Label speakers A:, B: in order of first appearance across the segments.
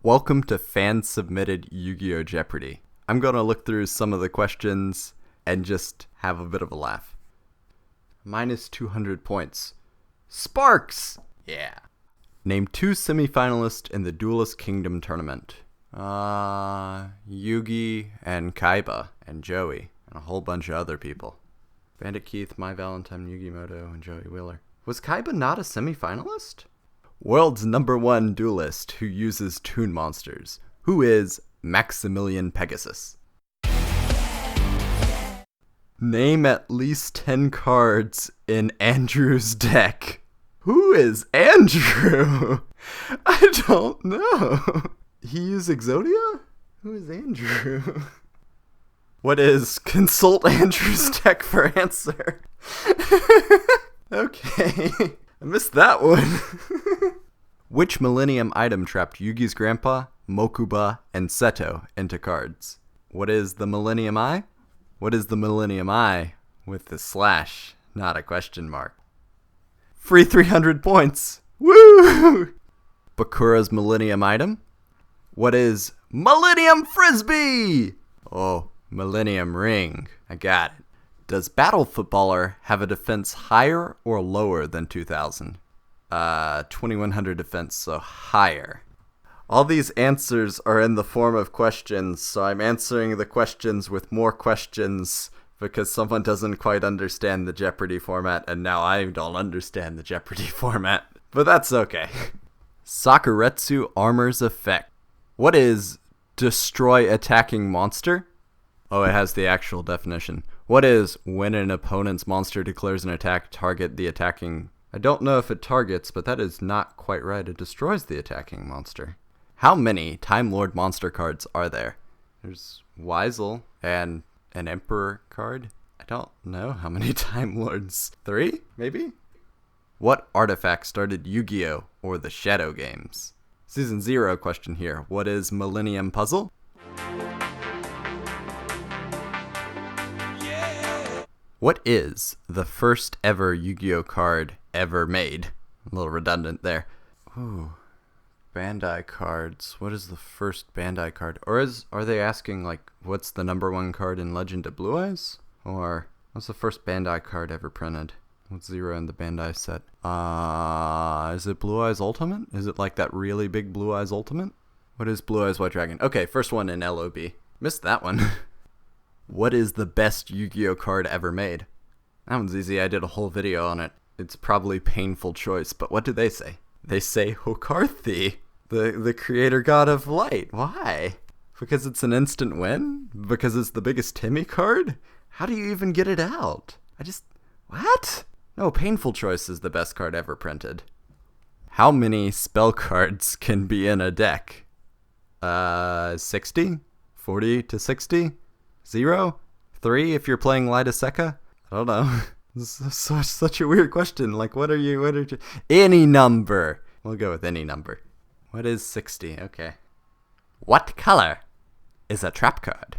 A: Welcome to fan-submitted Yu-Gi-Oh! Jeopardy! I'm gonna look through some of the questions and just have a bit of a laugh. Minus 200 points. Sparks! Yeah. Name 2 semifinalists in the Duelist Kingdom tournament. Yugi and Kaiba and Joey and a whole bunch of other people. Bandit Keith, My Valentine, Yugi Moto, and Joey Wheeler. Was Kaiba not a semifinalist? World's #1 duelist who uses Toon Monsters. Who is Maximilian Pegasus? Name at least 10 cards in Andrew's deck. Who is Andrew? I don't know. He used Exodia? Who is Andrew? What is consult Andrew's deck for answer? Okay. I missed that one. Which Millennium item trapped Yugi's grandpa, Mokuba, and Seto into cards? What is the Millennium Eye? What is the Millennium Eye with the slash, not a question mark? Free 300 points. Woo! Bakura's Millennium item? What is Millennium Frisbee? Oh, Millennium Ring. I got it. Does Battle Footballer have a defense higher or lower than 2000? 2100 defense, so higher. All these answers are in the form of questions, so I'm answering the questions with more questions because someone doesn't quite understand the Jeopardy format, and now I don't understand the Jeopardy format. But that's okay. Sakuretsu Armor's effect. What is destroy attacking monster? Oh, it has the actual definition. What is when an opponent's monster declares an attack, target the attacking... I don't know if it targets, but that is not quite right. It destroys the attacking monster. How many Time Lord monster cards are there? There's Weisel and an Emperor card. I don't know how many Time Lords. 3, maybe? What artifact started Yu-Gi-Oh! Or the Shadow Games? Season 0 question here. What is Millennium Puzzle? What is the first ever Yu-Gi-Oh! Card ever made? A little redundant there. Ooh, Bandai cards. What is the first Bandai card? Or are they asking, like, what's the #1 card in Legend of Blue Eyes? Or what's the first Bandai card ever printed? What's 0 in the Bandai set? Is it Blue Eyes Ultimate? Is it like that really big Blue Eyes Ultimate? What is Blue Eyes White Dragon? Okay, first one in LOB. Missed that one. What is the best Yu-Gi-Oh! Card ever made? That one's easy. I did a whole video on it. It's probably Painful Choice, but what do they say? They say Hokarthi, the creator god of light. Why? Because it's an instant win? Because it's the biggest Timmy card? How do you even get it out? What? No, Painful Choice is the best card ever printed. How many spell cards can be in a deck? 60? 40 to 60? 0? 3 if you're playing Light Aseka? I don't know. This is such a weird question. Like, what are you? Any number. We'll go with any number. What is 60? Okay. What color is a trap card?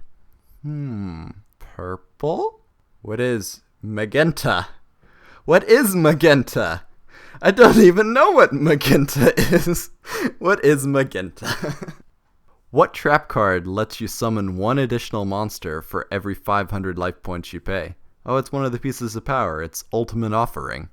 A: Purple? What is magenta? What is magenta? I don't even know what magenta is. What is magenta? What trap card lets you summon 1 additional monster for every 500 life points you pay? Oh, it's one of the pieces of power. It's Ultimate Offering.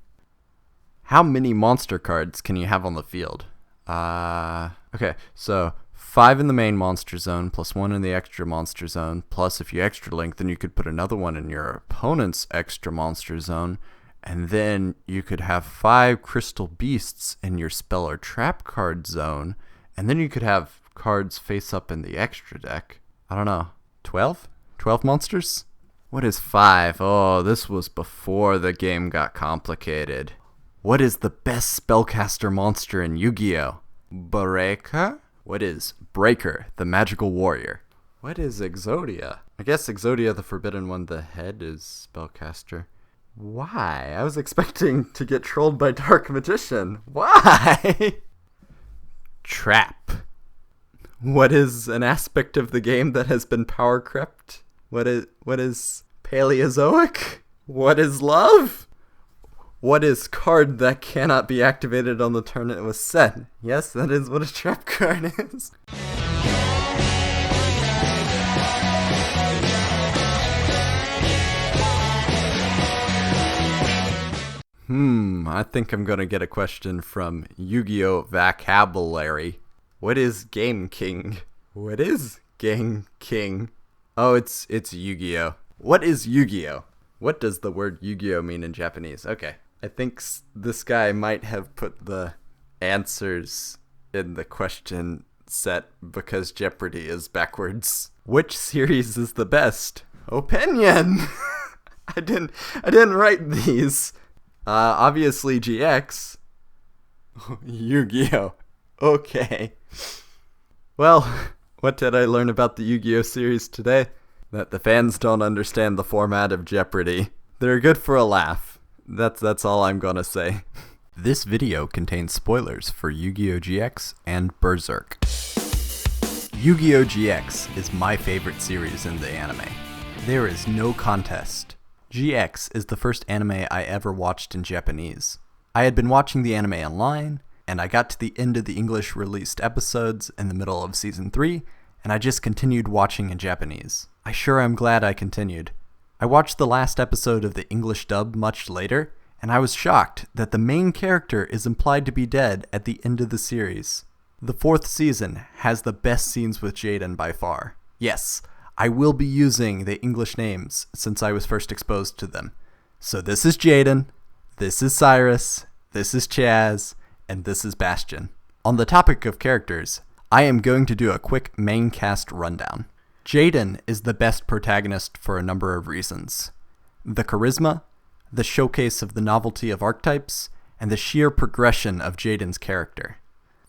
A: How many monster cards can you have on the field? Okay, so 5 in the main monster zone, plus 1 in the extra monster zone, plus if you extra link, then you could put another one in your opponent's extra monster zone, and then you could have 5 crystal beasts in your spell or trap card zone, and then you could have cards face up in the extra deck. I don't know. 12? 12 monsters? What is 5? Oh, this was before the game got complicated. What is the best spellcaster monster in Yu-Gi-Oh? Breaker? What is Breaker, the magical warrior? What is Exodia? I guess Exodia, the forbidden one, the head is spellcaster. Why? I was expecting to get trolled by Dark Magician. Why? Trap. What is an aspect of the game that has been power crept? What is Paleozoic? What is love? What is card that cannot be activated on the turn it was set? Yes, that is what a trap card is. I think I'm gonna get a question from Yu-Gi-Oh! Vocabulary. What is Game King? What is Game King? Oh, it's Yu-Gi-Oh! What is Yu-Gi-Oh? What does the word Yu-Gi-Oh! Mean in Japanese? Okay. I think this guy might have put the answers in the question set because Jeopardy is backwards. Which series is the best? Opinion! I didn't write these. Obviously GX. Yu-Gi-Oh! Okay. Well, what did I learn about the Yu-Gi-Oh! Series today? That the fans don't understand the format of Jeopardy. They're good for a laugh. That's all I'm gonna say. This video contains spoilers for Yu-Gi-Oh! GX and Berserk. Yu-Gi-Oh! GX is my favorite series in the anime. There is no contest. GX is the first anime I ever watched in Japanese. I had been watching the anime online, and I got to the end of the English released episodes in the middle of season 3, and I just continued watching in Japanese. I sure am glad I continued. I watched the last episode of the English dub much later, and I was shocked that the main character is implied to be dead at the end of the series. The 4th season has the best scenes with Jaden by far. Yes, I will be using the English names since I was first exposed to them. So this is Jaden, this is Cyrus, this is Chaz, and this is Bastion. On the topic of characters, I am going to do a quick main cast rundown. Jaden is the best protagonist for a number of reasons. The charisma, the showcase of the novelty of archetypes, and the sheer progression of Jaden's character.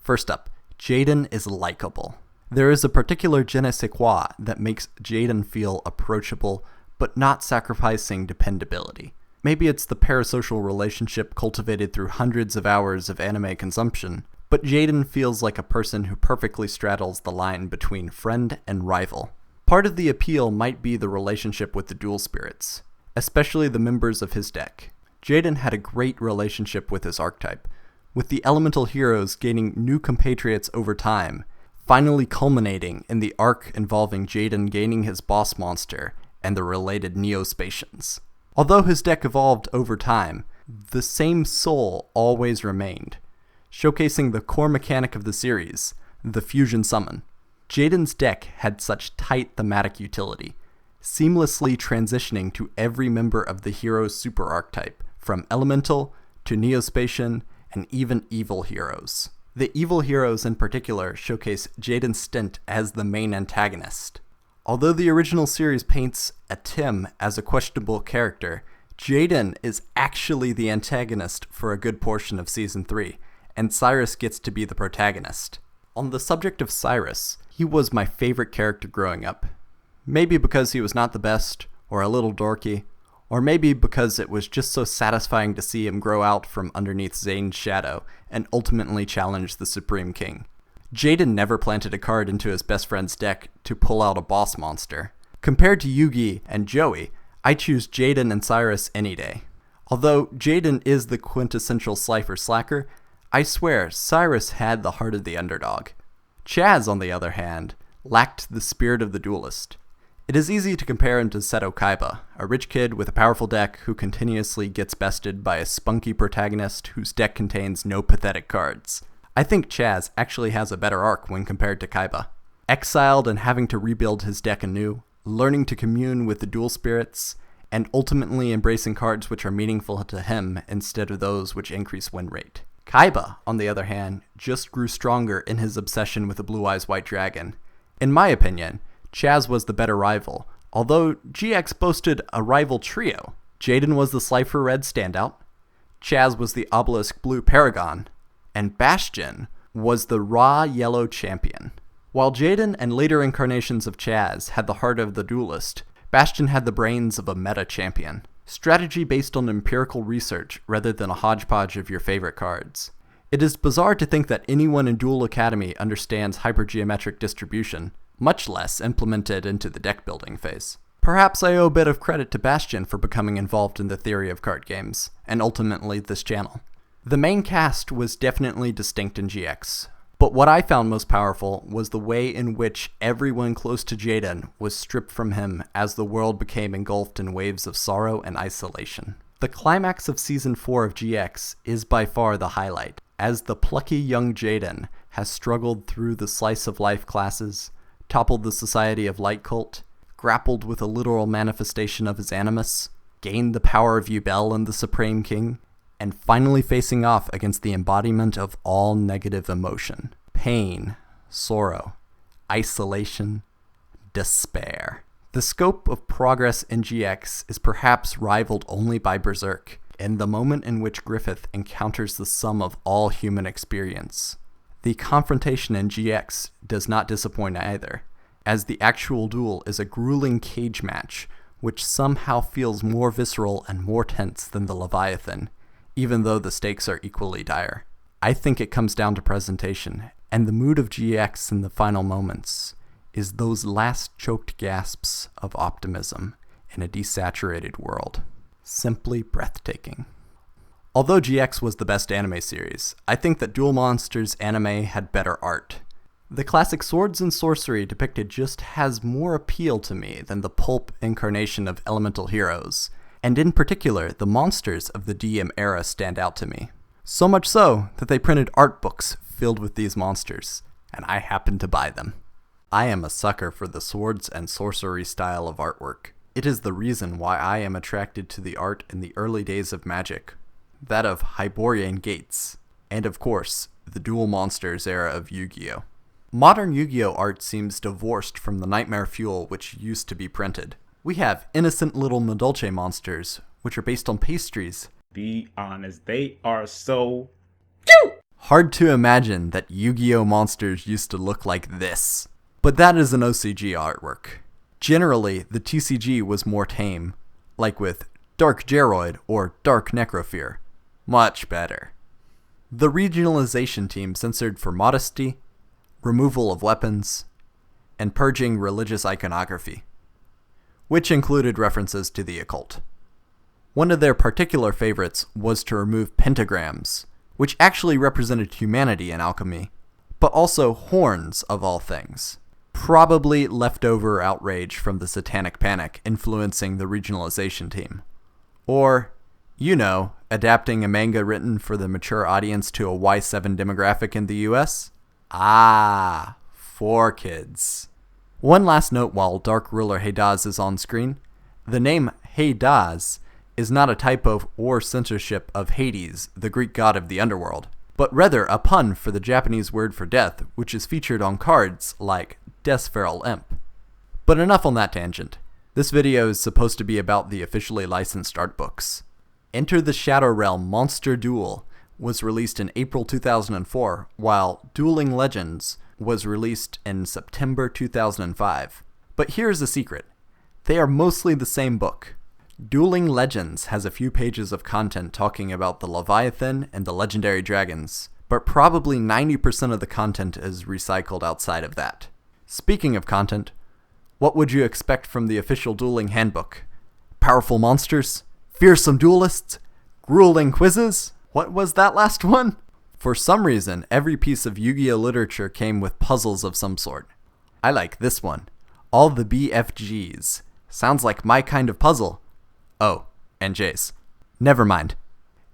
A: First up, Jaden is likable. There is a particular je ne sais quoi that makes Jaden feel approachable, but not sacrificing dependability. Maybe it's the parasocial relationship cultivated through hundreds of hours of anime consumption, but Jaden feels like a person who perfectly straddles the line between friend and rival. Part of the appeal might be the relationship with the dual spirits, especially the members of his deck. Jaden had a great relationship with his archetype, with the elemental heroes gaining new compatriots over time, finally culminating in the arc involving Jaden gaining his boss monster and the related Neospatians. Although his deck evolved over time, the same soul always remained, showcasing the core mechanic of the series, the fusion summon. Jaden's deck had such tight thematic utility, seamlessly transitioning to every member of the hero's super archetype, from elemental to Neospatian and even evil heroes. The evil heroes in particular showcase Jaden's stint as the main antagonist. Although the original series paints a Tim as a questionable character, Jaden is actually the antagonist for a good portion of Season 3, and Cyrus gets to be the protagonist. On the subject of Cyrus, he was my favorite character growing up. Maybe because he was not the best, or a little dorky, or maybe because it was just so satisfying to see him grow out from underneath Zane's shadow and ultimately challenge the Supreme King. Jaden never planted a card into his best friend's deck to pull out a boss monster. Compared to Yugi and Joey, I choose Jaden and Cyrus any day. Although Jaden is the quintessential Slifer slacker, I swear Cyrus had the heart of the underdog. Chaz, on the other hand, lacked the spirit of the duelist. It is easy to compare him to Seto Kaiba, a rich kid with a powerful deck who continuously gets bested by a spunky protagonist whose deck contains no pathetic cards. I think Chaz actually has a better arc when compared to Kaiba. Exiled and having to rebuild his deck anew, learning to commune with the dual spirits, and ultimately embracing cards which are meaningful to him instead of those which increase win rate. Kaiba, on the other hand, just grew stronger in his obsession with the Blue Eyes White Dragon. In my opinion, Chaz was the better rival, although GX boasted a rival trio. Jaden was the Slifer Red standout, Chaz was the Obelisk Blue Paragon, and Bastion was the Raw Yellow champion. While Jaden and later incarnations of Chaz had the heart of the duelist, Bastion had the brains of a meta champion. Strategy based on empirical research rather than a hodgepodge of your favorite cards. It is bizarre to think that anyone in Duel Academy understands hypergeometric distribution, much less implemented into the deck building phase. Perhaps I owe a bit of credit to Bastion for becoming involved in the theory of card games, and ultimately this channel. The main cast was definitely distinct in GX, but what I found most powerful was the way in which everyone close to Jaden was stripped from him as the world became engulfed in waves of sorrow and isolation. The climax of Season 4 of GX is by far the highlight, as the plucky young Jaden has struggled through the slice-of-life classes, toppled the Society of Light cult, grappled with a literal manifestation of his animus, gained the power of Yubel and the Supreme King, and finally facing off against the embodiment of all negative emotion: pain, sorrow, isolation, despair. The scope of progress in GX is perhaps rivaled only by Berserk, in the moment in which Griffith encounters the sum of all human experience. The confrontation in GX does not disappoint either, as the actual duel is a grueling cage match, which somehow feels more visceral and more tense than the Leviathan, even though the stakes are equally dire. I think it comes down to presentation, and the mood of GX in the final moments is those last choked gasps of optimism in a desaturated world. Simply breathtaking. Although GX was the best anime series, I think that Duel Monsters anime had better art. The classic swords and sorcery depicted just has more appeal to me than the pulp incarnation of elemental heroes, and in particular, the monsters of the DM era stand out to me. So much so that they printed art books filled with these monsters, and I happened to buy them. I am a sucker for the swords and sorcery style of artwork. It is the reason why I am attracted to the art in the early days of Magic, that of Hyborian Gates, and of course, the Duel Monsters era of Yu-Gi-Oh! Modern Yu-Gi-Oh! Art seems divorced from the nightmare fuel which used to be printed. We have innocent little Madolche monsters, which are based on pastries.
B: Be honest, they are so
A: hard to imagine that Yu-Gi-Oh! Monsters used to look like this. But that is an OCG artwork. Generally, the TCG was more tame, like with Dark Geroid or Dark Necrofear. Much better. The regionalization team censored for modesty, removal of weapons, and purging religious iconography, which included references to the occult. One of their particular favorites was to remove pentagrams, which actually represented humanity in alchemy, but also horns of all things. Probably leftover outrage from the Satanic Panic influencing the regionalization team. Or, adapting a manga written for the mature audience to a Y7 demographic in the US? Ah, for kids. One last note while Dark Ruler Heydaz is on screen. The name Heydaz is not a typo or censorship of Hades, the Greek god of the underworld, but rather a pun for the Japanese word for death, which is featured on cards like Death's Feral Imp. But enough on that tangent. This video is supposed to be about the officially licensed art books. Enter the Shadow Realm Monster Duel was released in April 2004, while Dueling Legends was released in September 2005. But here's the secret. They are mostly the same book. Dueling Legends has a few pages of content talking about the Leviathan and the legendary dragons, but probably 90% of the content is recycled outside of that. Speaking of content, what would you expect from the official dueling handbook? Powerful monsters? Fearsome duelists? Grueling quizzes? What was that last one? For some reason, every piece of Yu-Gi-Oh! Literature came with puzzles of some sort. I like this one. All the BFGs. Sounds like my kind of puzzle. Oh, and J's. Never mind.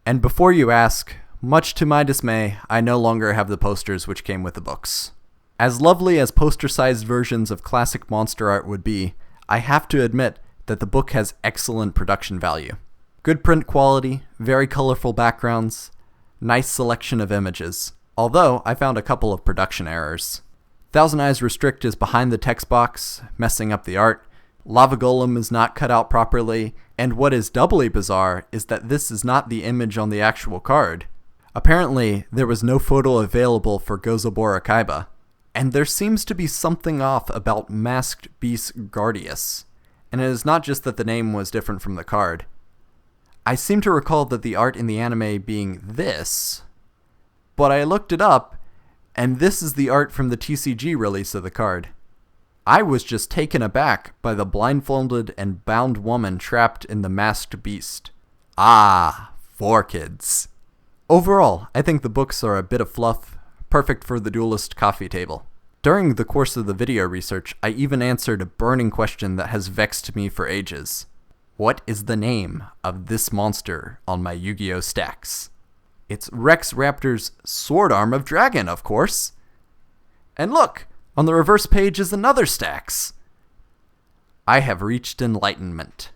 A: And before you ask, much to my dismay, I no longer have the posters which came with the books. As lovely as poster-sized versions of classic monster art would be, I have to admit that the book has excellent production value. Good print quality, very colorful backgrounds, nice selection of images, although I found a couple of production errors. Thousand Eyes Restrict is behind the text box, messing up the art, Lava Golem is not cut out properly, and what is doubly bizarre is that this is not the image on the actual card. Apparently, there was no photo available for Gozobora Kaiba, and there seems to be something off about Masked Beast Guardius, and it is not just that the name was different from the card. I seem to recall that the art in the anime being this, but I looked it up, and this is the art from the TCG release of the card. I was just taken aback by the blindfolded and bound woman trapped in the masked beast. Ah, for kids. Overall, I think the books are a bit of fluff, perfect for the duelist coffee table. During the course of the video research, I even answered a burning question that has vexed me for ages. What is the name of this monster on my Yu-Gi-Oh stacks? It's Rex Raptor's Sword Arm of Dragon, of course. And look, on the reverse page is another stacks. I have reached enlightenment.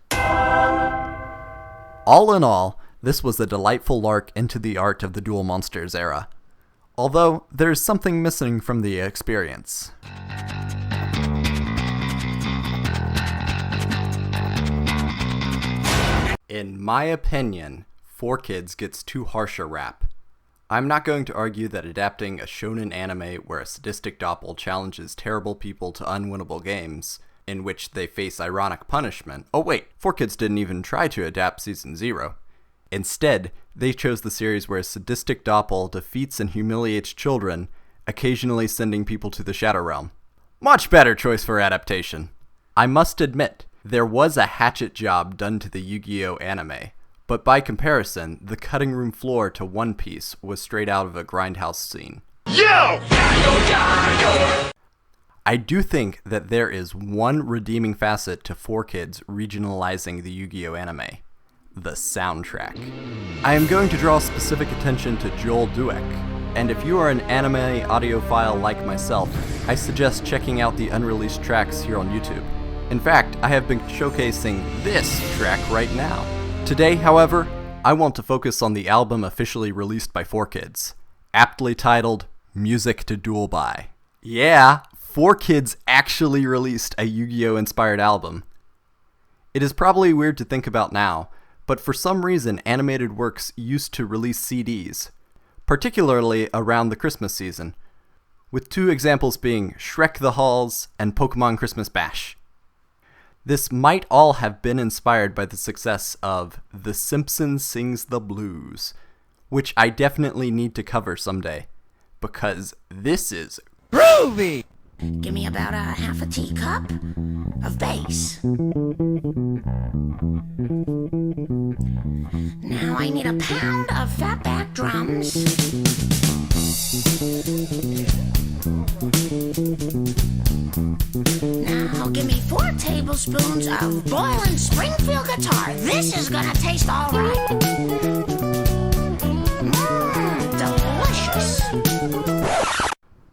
A: All in all, this was a delightful lark into the art of the Duel Monsters era. Although, there's something missing from the experience. In my opinion, 4Kids gets too harsh a rap. I'm not going to argue that adapting a shonen anime where a sadistic doppel challenges terrible people to unwinnable games, in which they face ironic punishment. Oh wait, 4Kids didn't even try to adapt Season 0. Instead, they chose the series where a sadistic doppel defeats and humiliates children, occasionally sending people to the Shadow Realm. Much better choice for adaptation. I must admit, there was a hatchet job done to the Yu-Gi-Oh anime, but by comparison, the cutting room floor to One Piece was straight out of a grindhouse scene. Yo! I do think that there is one redeeming facet to 4Kids regionalizing the Yu-Gi-Oh anime: the soundtrack. I am going to draw specific attention to Joel Dueck, and if you are an anime audiophile like myself, I suggest checking out the unreleased tracks here on YouTube. In fact, I have been showcasing this track right now. Today, however, I want to focus on the album officially released by 4Kids, aptly titled Music to Duel By. Yeah, 4Kids actually released a Yu-Gi-Oh inspired album. It is probably weird to think about now, but for some reason animated works used to release CDs, particularly around the Christmas season, with two examples being Shrek the Halls and Pokemon Christmas Bash. This might all have been inspired by the success of The Simpsons Sings the Blues, which I definitely need to cover someday, because this is groovy!
C: Give me about a half a teacup of bass. Now I need a pound of fatback drums. Now give me 4 tablespoons of boiling Springfield guitar. This is gonna taste all right. Delicious.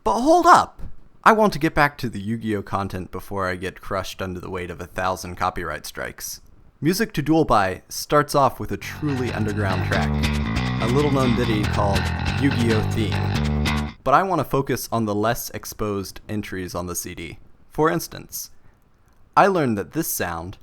A: But hold up! I want to get back to the Yu-Gi-Oh content before I get crushed under the weight of 1,000 copyright strikes. Music to Duel By starts off with a truly underground track, a little-known ditty called Yu-Gi-Oh Theme. But I want to focus on the less exposed entries on the CD. For instance, I learned that this sound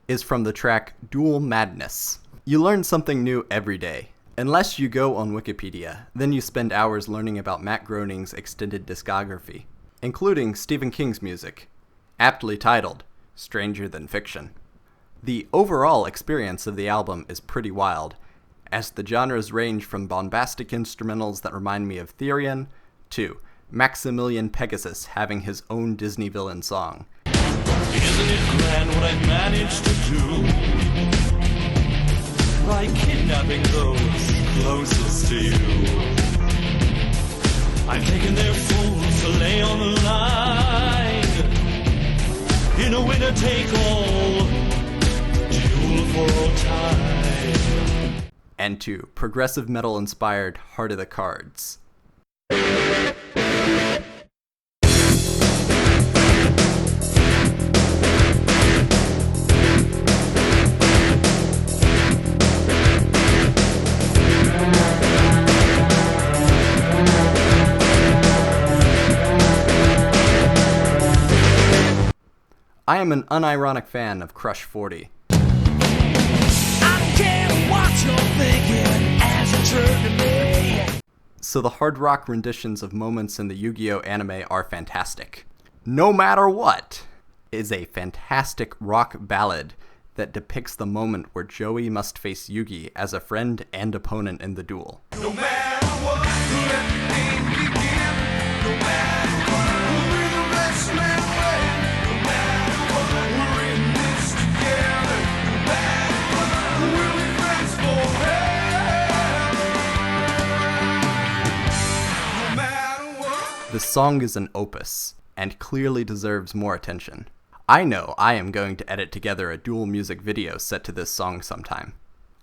A: is from the track Duel Madness. You learn something new every day. Unless you go on Wikipedia, then you spend hours learning about Matt Groening's extended discography, including Stephen King's music, aptly titled Stranger Than Fiction. The overall experience of the album is pretty wild, as the genres range from bombastic instrumentals that remind me of Therion, to Maximilian Pegasus having his own Disney villain song.
D: Isn't it grand what I managed to do? By kidnapping those closest to you. I've taken their souls to lay on the line in a winner-take-all duel for all time.
A: And to progressive metal-inspired Heart of the Cards. I am an unironic fan of Crush 40.
D: I don't care what you're thinking as a jerk to me.
A: So the hard rock renditions of moments in the Yu-Gi-Oh anime are fantastic. No Matter What is a fantastic rock ballad that depicts the moment where Joey must face Yugi as a friend and opponent in the duel.
D: No matter what, let the game begin. No matter what, we'll be the best man away. No matter what, we're in this together. No matter what, we'll be friends forever. No matter what.
A: The song is an opus, and clearly deserves more attention. I know I am going to edit together a dual music video set to this song sometime.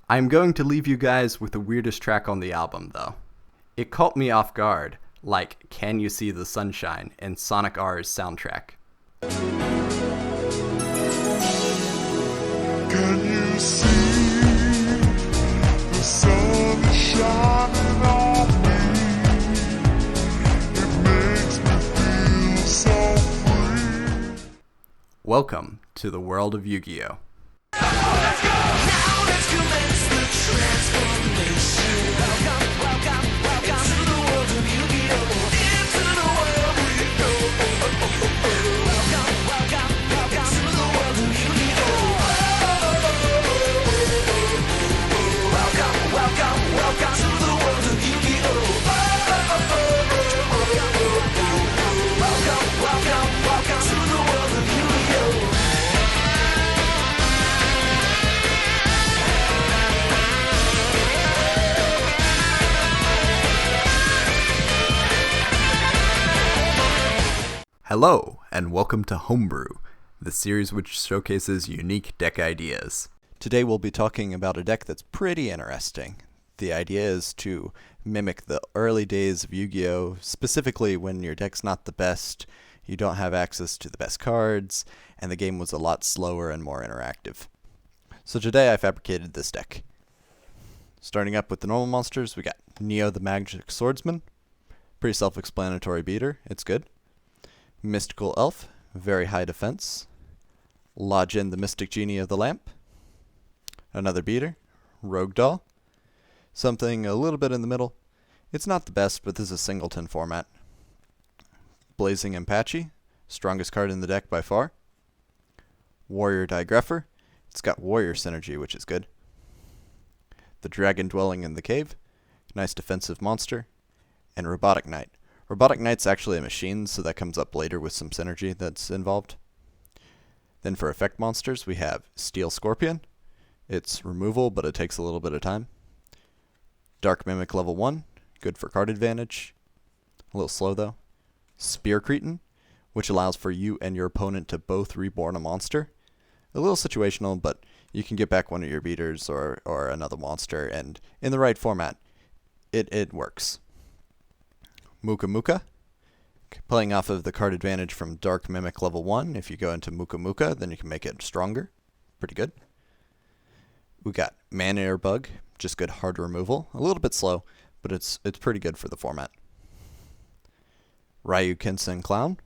A: I am going to leave you guys with the weirdest track on the album, though. It caught me off guard, like Can You See the Sunshine in Sonic R's soundtrack.
D: Can you see the sun is shining on me? It makes me feel so free.
A: Welcome to the world of Yu-Gi-Oh!
D: Now let's commence the transformation. Welcome into the world of Yu-Gi-Oh! Into the world we go. Welcome to the world of Yu-Gi-Oh! Welcome to the world of Yu-Gi-Oh! Welcome to the world of Yu-Gi-Oh!
A: Hello, and welcome to Homebrew, the series which showcases unique deck ideas. Today we'll be talking about a deck that's pretty interesting. The idea is to mimic the early days of Yu-Gi-Oh!, specifically when your deck's not the best, you don't have access to the best cards, and the game was a lot slower and more interactive. So today I fabricated this deck. Starting up with the normal monsters, we got Neo the Magic Swordsman. Pretty self-explanatory beater, it's good. Mystical Elf, very high defense. Lojin the Mystic Genie of the Lamp. Another beater. Rogue Doll. Something a little bit in the middle. It's not the best, but this is a singleton format. Blazing Apache, strongest card in the deck by far. Warrior Digrapher. It's got warrior synergy, which is good. The Dragon Dwelling in the Cave, nice defensive monster. And Robotic Knight. Robotic Knight's actually a machine, so that comes up later with some synergy that's involved. Then for effect monsters, we have Steel Scorpion. It's removal, but it takes a little bit of time. Dark Mimic level 1, good for card advantage. A little slow though. Spear Cretin, which allows for you and your opponent to both reborn a monster. A little situational, but you can get back one of your beaters or another monster, and in the right format, it works. Muka Muka, playing off of the card advantage from Dark Mimic level 1. If you go into Muka Muka, then you can make it stronger. Pretty good. We got Man-Eater Bug, just good hard removal. A little bit slow, but it's pretty good for the format. Ryu Kensen Clown,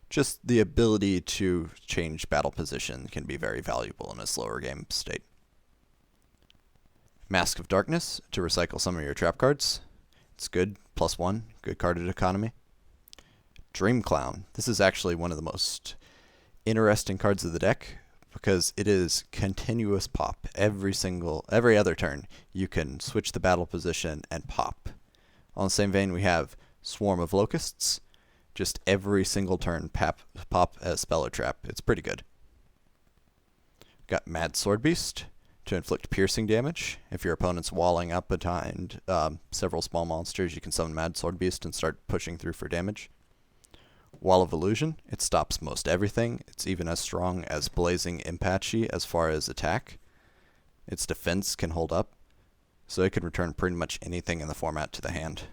A: just the ability to change battle position can be very valuable in a slower game state. Mask of Darkness, to recycle some of your trap cards. It's good, +1, good carded economy. Dream Clown. This is actually one of the most interesting cards of the deck because it is continuous pop. Every other turn, you can switch the battle position and pop. On the same vein, we have Swarm of Locusts. Just every single turn, pop a spell or trap. It's pretty good. Got Mad Sword Beast to inflict piercing damage. If your opponent's walling up behind several small monsters, you can summon Mad Sword Beast and start pushing through for damage. Wall of Illusion, it stops most everything. It's even as strong as Blazing Apache as far as attack. Its defense can hold up, so it can return pretty much anything in the format to the hand.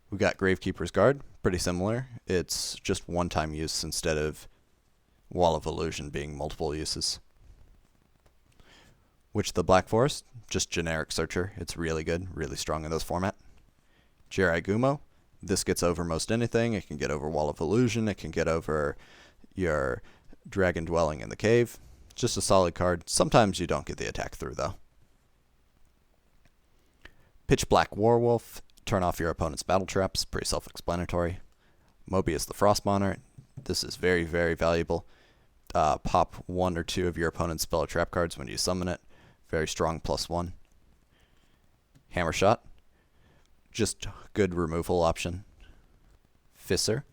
A: We got Gravekeeper's Guard, pretty similar. It's just one-time use instead of Wall of Illusion being multiple uses. Witch of the Black Forest, just generic searcher. It's really good, really strong in this format. Jirai Gumo, this gets over most anything. It can get over Wall of Illusion. It can get over your Dragon Dwelling in the Cave. Just a solid card. Sometimes you don't get the attack through, though. Pitch Black Warwolf, turn off your opponent's battle traps. Pretty self-explanatory. Mobius the Frost Monitor, this is very, very valuable. Pop 1 or 2 of your opponent's spell or trap cards when you summon it. Very strong +1. Hammer Shot, just good removal option. Fisser,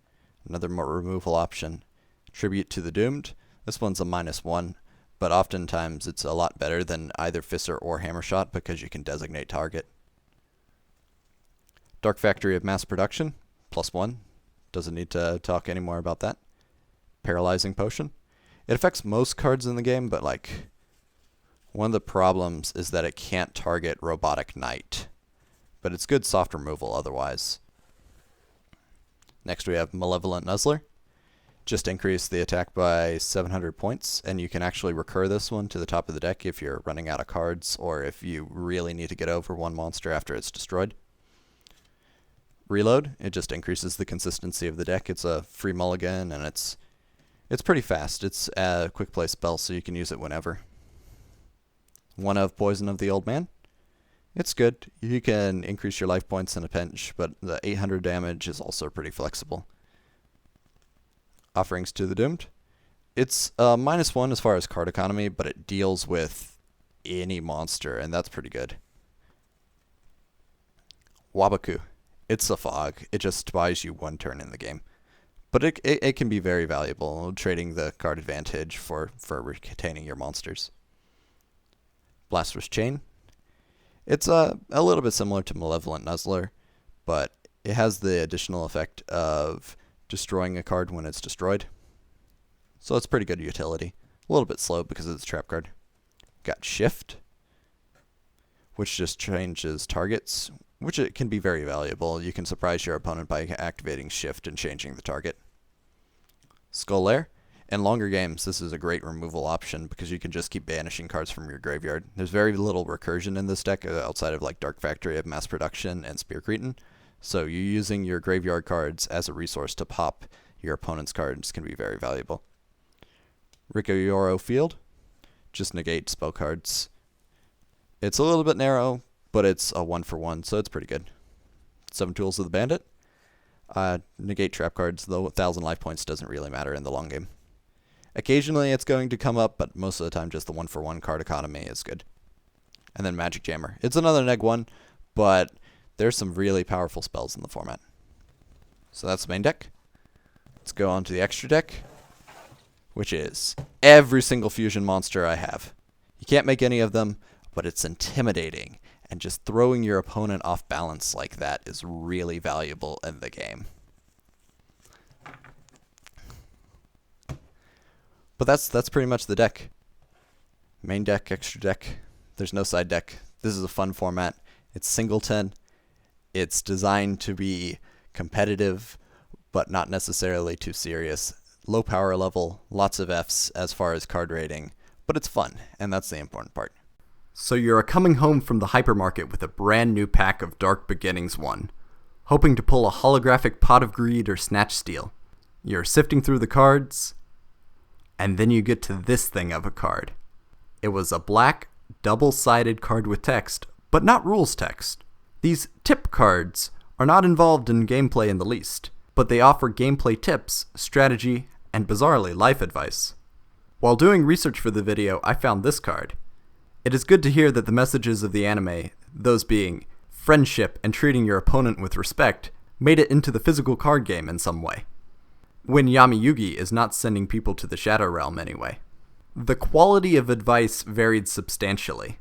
A: another more removal option. Tribute to the Doomed, this one's a -1, but oftentimes it's a lot better than either Fisser or Hammer Shot because you can designate target. Dark Factory of Mass Production, +1. Doesn't need to talk anymore about that. Paralyzing Potion. It affects most cards in the game, but like, one of the problems is that it can't target Robotic Knight. But it's good soft removal otherwise. Next we have Malevolent Nuzzler. Just increase the attack by 700 points, and you can actually recur this one to the top of the deck if you're running out of cards, or if you really need to get over one monster after it's destroyed. Reload, it just increases the consistency of the deck. It's a free mulligan, and it's pretty fast. It's a quick play spell, so you can use it whenever. One of Poison of the Old Man. It's good. You can increase your life points in a pinch, but the 800 damage is also pretty flexible. Offerings to the Doomed. It's -1 as far as card economy, but it deals with any monster, and that's pretty good. Wabaku. It's a fog. It just buys you one turn in the game. But it can be very valuable, trading the card advantage for retaining your monsters. Blasphemous Chain. It's a little bit similar to Malevolent Nuzzler, but it has the additional effect of destroying a card when it's destroyed. So it's pretty good utility. A little bit slow because it's a trap card. Got Shift, which just changes targets, which it can be very valuable. You can surprise your opponent by activating Shift and changing the target. Skull Lair. In longer games, this is a great removal option because you can just keep banishing cards from your graveyard. There's very little recursion in this deck outside of like Dark Factory of Mass Production and Spear Cretin. So you using your graveyard cards as a resource to pop your opponent's cards can be very valuable. Rikayoro Field. Just negate spell cards. It's a little bit narrow, but it's a 1-for-1, so it's pretty good. 7 Tools of the Bandit. Negate trap cards, though 1,000 life points doesn't really matter in the long game. Occasionally it's going to come up, but most of the time just the 1-for-1 card economy is good. And then Magic Jammer. It's another neg1, but there's some really powerful spells in the format. So that's the main deck. Let's go on to the extra deck, which is every single fusion monster I have. You can't make any of them, but it's intimidating, and just throwing your opponent off balance like that is really valuable in the game. But that's pretty much the deck. Main deck, extra deck. There's no side deck. This is a fun format. It's singleton. It's designed to be competitive, but not necessarily too serious. Low power level, lots of Fs as far as card rating, but it's fun, and that's the important part.
E: So you're coming home from the hypermarket with a brand new pack of Dark Beginnings 1, hoping to pull a holographic Pot of Greed or Snatch Steal. You're sifting through the cards, and then you get to this thing of a card. It was a black, double-sided card with text, but not rules text. These tip cards are not involved in gameplay in the least, but they offer gameplay tips, strategy, and bizarrely life advice. While doing research for the video, I found this card. It is good to hear that the messages of the anime, those being friendship and treating your opponent with respect, made it into the physical card game in some way. When Yami Yugi is not sending people to the Shadow Realm anyway. The quality of advice varied substantially.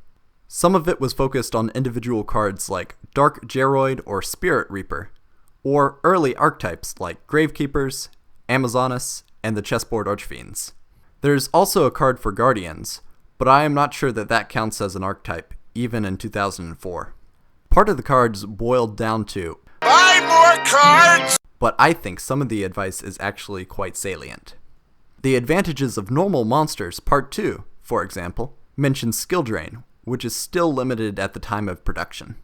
E: Some of it was focused on individual cards like Dark Geroid or Spirit Reaper, or early archetypes like Gravekeepers, Amazoness, and the Chessboard Archfiends. There's also a card for Guardians, but I am not sure that that counts as an archetype, even in 2004. Part of the cards boiled down to, "Buy more cards!" But I think some of the advice is actually quite salient. The advantages of normal monsters, Part 2, for example, mentions skill drain, which is still limited at the time of production.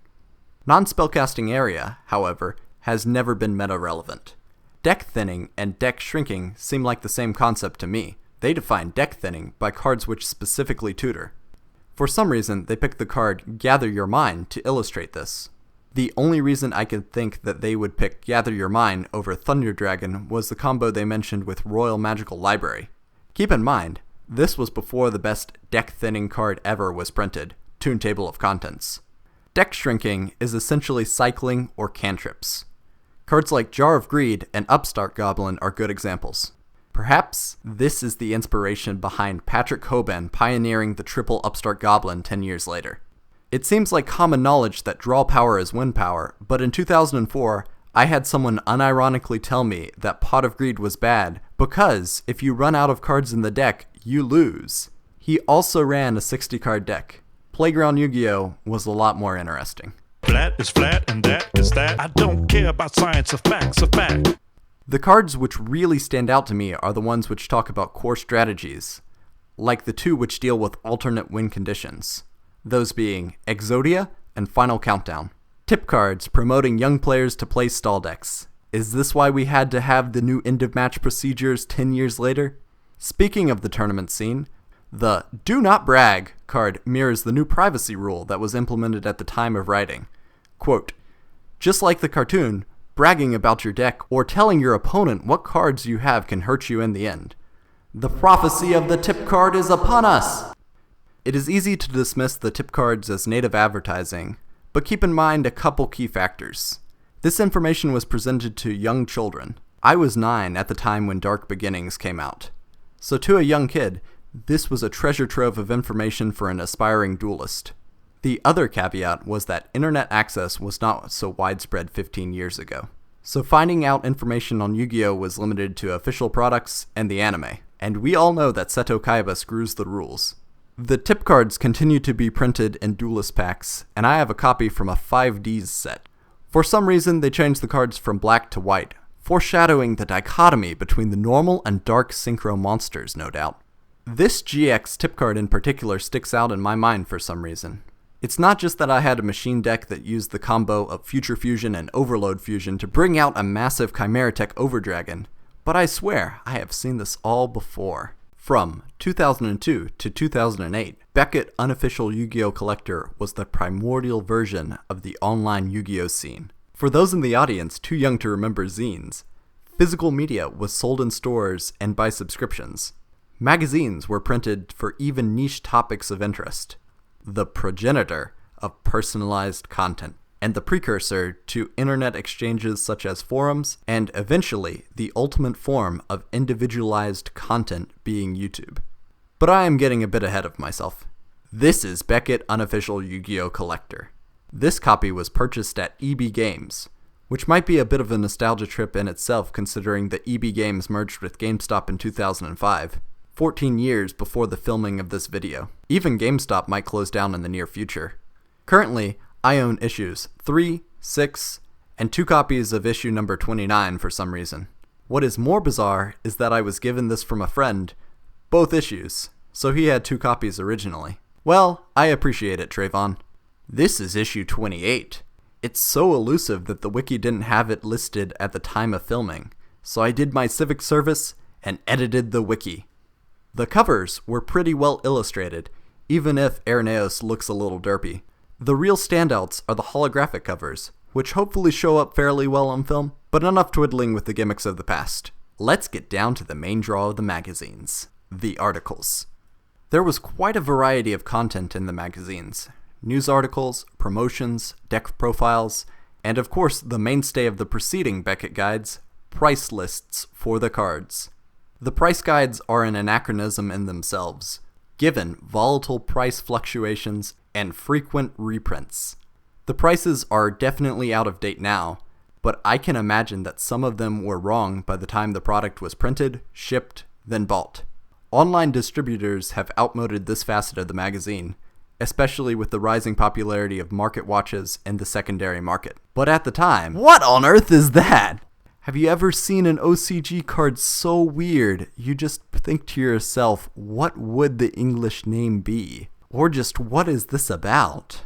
E: Non-spellcasting area, however, has never been meta-relevant. Deck thinning and deck shrinking seem like the same concept to me. They define deck thinning by cards which specifically tutor. For some reason, they picked the card Gather Your Mind to illustrate this. The only reason I could think that they would pick Gather Your Mind over Thunder Dragon was the combo they mentioned with Royal Magical Library. Keep in mind, this was before the best deck thinning card ever was printed, Toon Table of Contents. Deck shrinking is essentially cycling or cantrips. Cards like Jar of Greed and Upstart Goblin are good examples. Perhaps this is the inspiration behind Patrick Hoban pioneering the triple Upstart Goblin 10 years later. It seems like common knowledge that draw power is win power, but in 2004, I had someone unironically tell me that Pot of Greed was bad because if you run out of cards in the deck, you lose. He also ran a 60-card deck. Playground Yu-Gi-Oh! Was a lot more interesting.
F: Flat is flat and that is that. I don't care about science or facts or fact.
E: The cards which really stand out to me are the ones which talk about core strategies, like the two which deal with alternate win conditions, those being Exodia and Final Countdown. Tip cards promoting young players to play stall decks. Is this why we had to have the new end-of-match procedures 10 years later? Speaking of the tournament scene, the Do Not Brag card mirrors the new privacy rule that was implemented at the time of writing. Quote, just like the cartoon, bragging about your deck or telling your opponent what cards you have can hurt you in the end. The prophecy of the tip card is upon us! It is easy to dismiss the tip cards as native advertising, but keep in mind a couple key factors. This information was presented to young children. I was 9 at the time when Dark Beginnings came out. So to a young kid, this was a treasure trove of information for an aspiring duelist. The other caveat was that internet access was not so widespread 15 years ago. So finding out information on Yu-Gi-Oh! Was limited to official products and the anime, and we all know that Seto Kaiba screws the rules. The tip cards continue to be printed in duelist packs, and I have a copy from a 5Ds set. For some reason, they changed the cards from black to white, foreshadowing the dichotomy between the normal and dark synchro monsters, no doubt. This GX tip card in particular sticks out in my mind for some reason. It's not just that I had a machine deck that used the combo of Future Fusion and Overload Fusion to bring out a massive Chimera Tech Overdragon, but I swear I have seen this all before. From 2002 to 2008, Beckett Unofficial Yu-Gi-Oh! Collector was the primordial version of the online Yu-Gi-Oh! Scene. For those in the audience too young to remember zines, physical media was sold in stores and by subscriptions. Magazines were printed for even niche topics of interest, the progenitor of personalized content, and the precursor to internet exchanges such as forums, and eventually the ultimate form of individualized content being YouTube. But I am getting a bit ahead of myself. This is Beckett Unofficial Yu-Gi-Oh! Collector. This copy was purchased at EB Games, which might be a bit of a nostalgia trip in itself considering that EB Games merged with GameStop in 2005, 14 years before the filming of this video. Even GameStop might close down in the near future. Currently, I own issues 3, 6, and 2 copies of issue number 29 for some reason. What is more bizarre is that I was given this from a friend, both issues, so he had 2 copies originally. Well, I appreciate it, Trayvon. This is issue 28. It's so elusive that the wiki didn't have it listed at the time of filming, so I did my civic service and edited the wiki. The covers were pretty well illustrated, even if Aeneas looks a little derpy. The real standouts are the holographic covers, which hopefully show up fairly well on film, but enough twiddling with the gimmicks of the past. Let's get down to the main draw of the magazines, the articles. There was quite a variety of content in the magazines. News articles, promotions, deck profiles, and of course the mainstay of the preceding Beckett guides, price lists for the cards. The price guides are an anachronism in themselves, given volatile price fluctuations and frequent reprints. The prices are definitely out of date now, but I can imagine that some of them were wrong by the time the product was printed, shipped, then bought. Online distributors have outmoded this facet of the magazine, especially with the rising popularity of market watches in the secondary market. But at the time, what on earth is that? Have you ever seen an OCG card so weird you just think to yourself, what would the English name be? Or just, what is this about?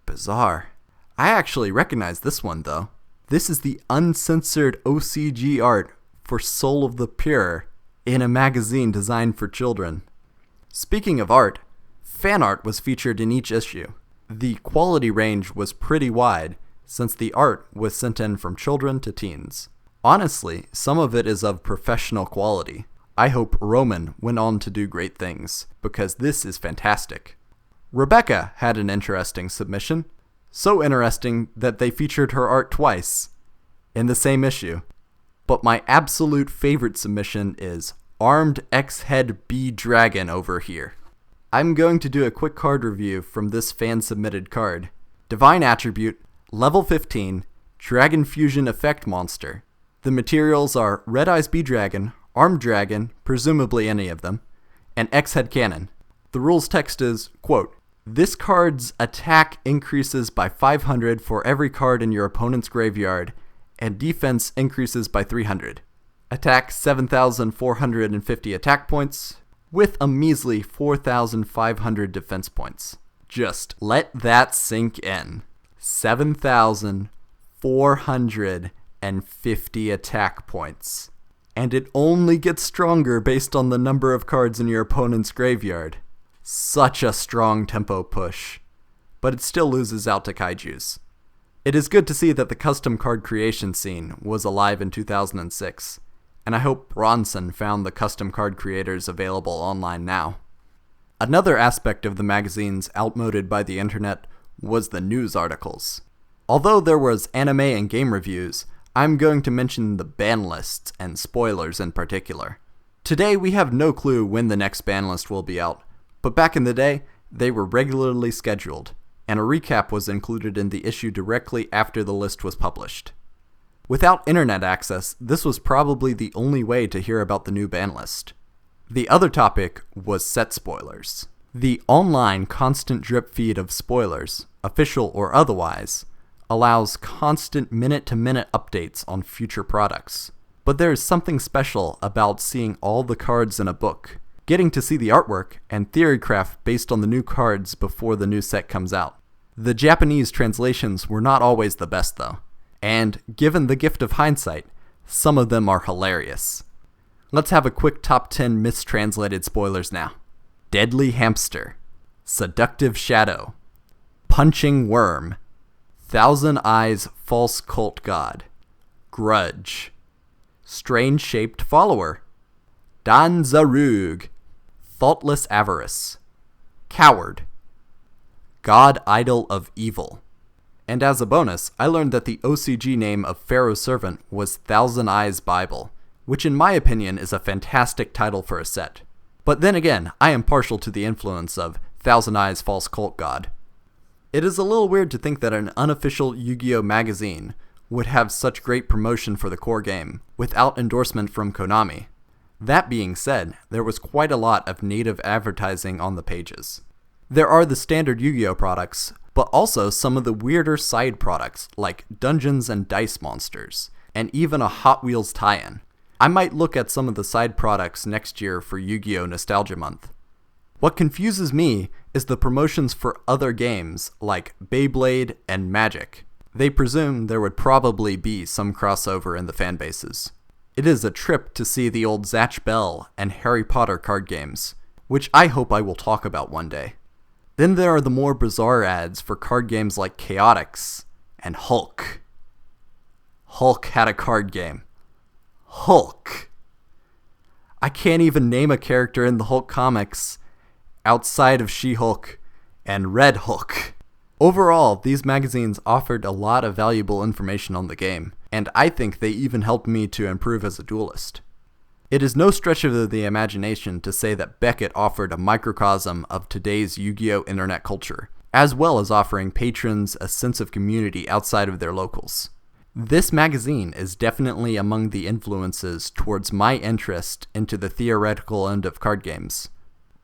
E: Bizarre. I actually recognize this one though. This is the uncensored OCG art for Soul of the Pure in a magazine designed for children. Speaking of art, fan art was featured in each issue. The quality range was pretty wide since the art was sent in from children to teens. Honestly, some of it is of professional quality. I hope Roman went on to do great things, because this is fantastic. Rebecca had an interesting submission. So interesting that they featured her art twice in the same issue. But my absolute favorite submission is Armed X-Head B Dragon over here. I'm going to do a quick card review from this fan-submitted card. Divine Attribute, level 15, Dragon Fusion Effect Monster. The materials are Red Eyes Bee Dragon, Armed Dragon, presumably any of them, and X-Head Cannon. The rules text is, quote, "This card's attack increases by 500 for every card in your opponent's graveyard, and defense increases by 300. Attack 7,450 attack points, with a measly 4,500 defense points." Just let that sink in. 7,450 attack points. And it only gets stronger based on the number of cards in your opponent's graveyard. Such a strong tempo push. But it still loses out to kaijus. It is good to see that the custom card creation scene was alive in 2006, and I hope Bronson found the custom card creators available online now. Another aspect of the magazines outmoded by the internet was the news articles. Although there was anime and game reviews, I'm going to mention the ban lists and spoilers in particular. Today we have no clue when the next ban list will be out, but back in the day, they were regularly scheduled, and a recap was included in the issue directly after the list was published. Without internet access, this was probably the only way to hear about the new ban list. The other topic was set spoilers. The online constant drip feed of spoilers, official or otherwise, allows constant minute-to-minute updates on future products. But there is something special about seeing all the cards in a book, getting to see the artwork and theory craft based on the new cards before the new set comes out. The Japanese translations were not always the best though, and given the gift of hindsight, some of them are hilarious. Let's have a quick top 10 mistranslated spoilers now. Deadly Hamster, Seductive Shadow, Punching Worm, Thousand Eyes False Cult God, Grudge, Strange Shaped Follower, Danzarug, Thoughtless Avarice, Coward, God Idol of Evil. And as a bonus, I learned that the OCG name of Pharaoh's Servant was Thousand Eyes Bible, which in my opinion is a fantastic title for a set. But then again, I am partial to the influence of Thousand Eyes False Cult God. It is a little weird to think that an unofficial Yu-Gi-Oh! Magazine would have such great promotion for the core game, without endorsement from Konami. That being said, there was quite a lot of native advertising on the pages. There are the standard Yu-Gi-Oh! Products, but also some of the weirder side products like Dungeons and Dice Monsters, and even a Hot Wheels tie-in. I might look at some of the side products next year for Yu-Gi-Oh! Nostalgia Month. What confuses me is the promotions for other games like Beyblade and Magic. They presume there would probably be some crossover in the fan bases. It is a trip to see the old Zatch Bell and Harry Potter card games, which I hope I will talk about one day. Then there are the more bizarre ads for card games like Chaotix and Hulk. Hulk had a card game. Hulk. I can't even name a character in the Hulk comics outside of She-Hulk and Red Hulk. Overall, these magazines offered a lot of valuable information on the game, and I think they even helped me to improve as a duelist. It is no stretch of the imagination to say that Beckett offered a microcosm of today's Yu-Gi-Oh! Internet culture, as well as offering patrons a sense of community outside of their locals. This magazine is definitely among the influences towards my interest into the theoretical end of card games,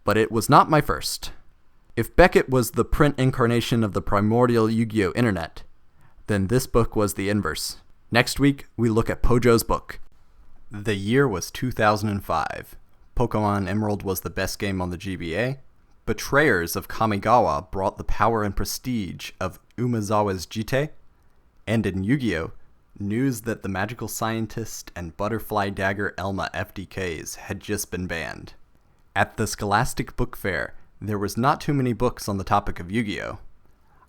E: but it was not my first. If Beckett was the print incarnation of the primordial Yu-Gi-Oh! Internet, then this book was the inverse. Next week, we look at Pojo's book. The year was 2005. Pokemon Emerald was the best game on the GBA. Betrayers of Kamigawa brought the power and prestige of Umezawa's Jite. And in Yu-Gi-Oh!, news that the Magical Scientist and Butterfly Dagger Elma FDKs had just been banned. At the Scholastic Book Fair, there was not too many books on the topic of Yu-Gi-Oh!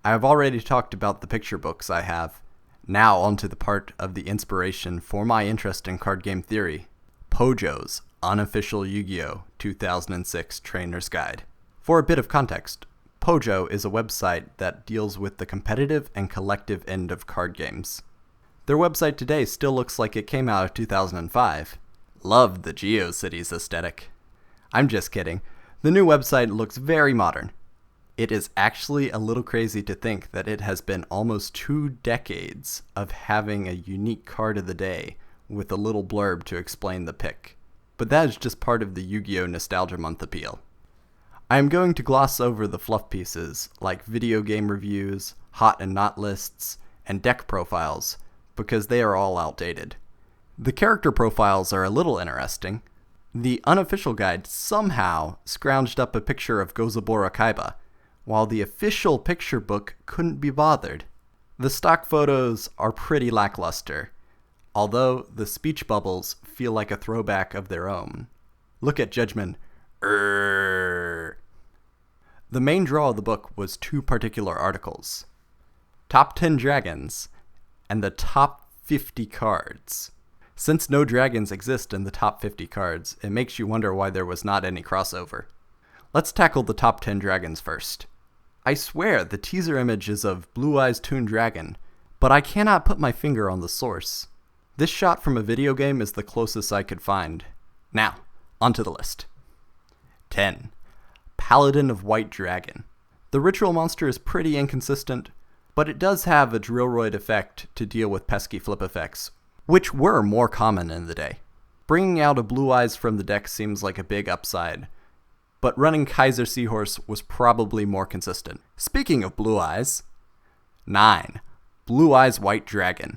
E: I have already talked about the picture books I have. Now onto the part of the inspiration for my interest in card game theory, Pojo's Unofficial Yu-Gi-Oh! 2006 Trainer's Guide. For a bit of context, Pojo is a website that deals with the competitive and collective end of card games. Their website today still looks like it came out of 2005. Love the GeoCities aesthetic. I'm just kidding. The new website looks very modern. It is actually a little crazy to think that it has been almost 2 decades of having a unique card of the day with a little blurb to explain the pick. But that is just part of the Yu-Gi-Oh! Nostalgia Month appeal. I am going to gloss over the fluff pieces, like video game reviews, hot and not lists, and deck profiles, because they are all outdated. The character profiles are a little interesting. The unofficial guide somehow scrounged up a picture of Gozabora Kaiba, while the official picture book couldn't be bothered. The stock photos are pretty lackluster, although the speech bubbles feel like a throwback of their own. Look at Judgment. The main draw of the book was 2 particular articles: Top 10 Dragons and the Top 50 Cards. Since no dragons exist in the top 50 cards, it makes you wonder why there was not any crossover. Let's tackle the top 10 dragons first. I swear the teaser image is of Blue Eyes Toon Dragon, but I cannot put my finger on the source. This shot from a video game is the closest I could find. Now, onto the list. 10. Paladin of White Dragon. The ritual monster is pretty inconsistent, but it does have a Drillroid effect to deal with pesky flip effects, which were more common in the day. Bringing out a Blue Eyes from the deck seems like a big upside, but running Kaiser Seahorse was probably more consistent. Speaking of Blue Eyes, 9. Blue Eyes White Dragon.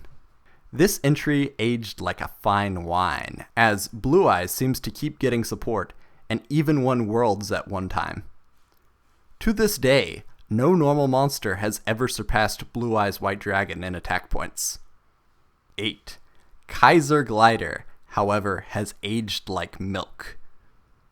E: This entry aged like a fine wine, as Blue Eyes seems to keep getting support and even won Worlds at one time. To this day, no normal monster has ever surpassed Blue Eyes White Dragon in attack points. 8. Kaiser Glider, however, has aged like milk.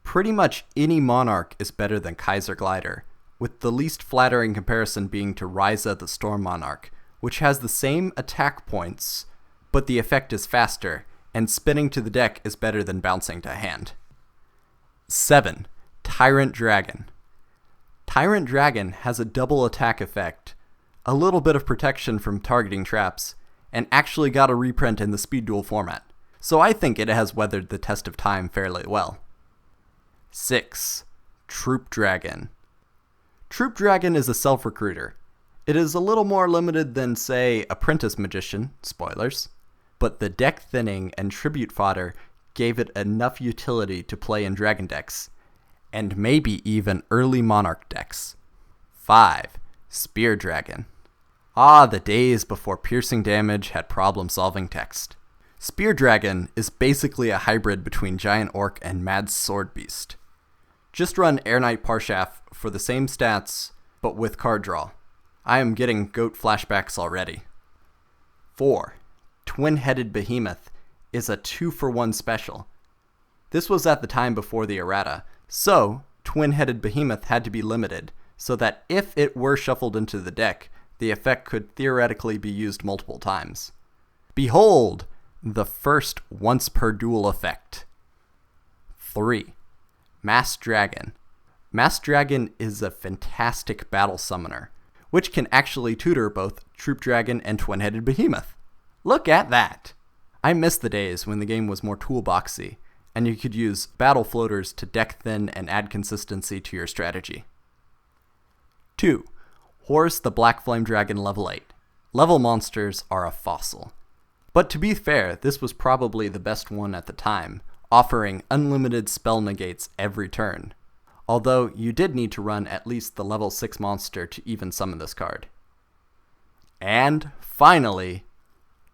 E: Pretty much any monarch is better than Kaiser Glider, with the least flattering comparison being to Ryza the Storm Monarch, which has the same attack points, but the effect is faster, and spinning to the deck is better than bouncing to hand. 7. Tyrant Dragon. Tyrant Dragon has a double attack effect, a little bit of protection from targeting traps, and actually got a reprint in the Speed Duel format, so I think it has weathered the test of time fairly well. 6. Troop Dragon. Troop Dragon is a self-recruiter. It is a little more limited than, say, Apprentice Magician, spoilers, but the deck thinning and tribute fodder gave it enough utility to play in Dragon decks, and maybe even early Monarch decks. 5. Spear Dragon. Ah, the days before piercing damage had problem-solving text. Spear Dragon is basically a hybrid between Giant Orc and Mad Sword Beast. Just run Air Knight Parshaf for the same stats, but with card draw. I am getting goat flashbacks already. 4. Twin-Headed Behemoth is a 2-for-1 special. This was at the time before the errata, so Twin-Headed Behemoth had to be limited, so that if it were shuffled into the deck, the effect could theoretically be used multiple times. Behold, the first once-per-duel effect. 3. Masked Dragon. Masked Dragon is a fantastic battle summoner, which can actually tutor both Troop Dragon and Twin-Headed Behemoth. Look at that! I miss the days when the game was more toolboxy, and you could use battle floaters to deck thin and add consistency to your strategy. 2. Horus the Black Flame Dragon level 8. Level monsters are a fossil. But to be fair, this was probably the best one at the time, offering unlimited spell negates every turn, although you did need to run at least the level 6 monster to even summon this card. And finally,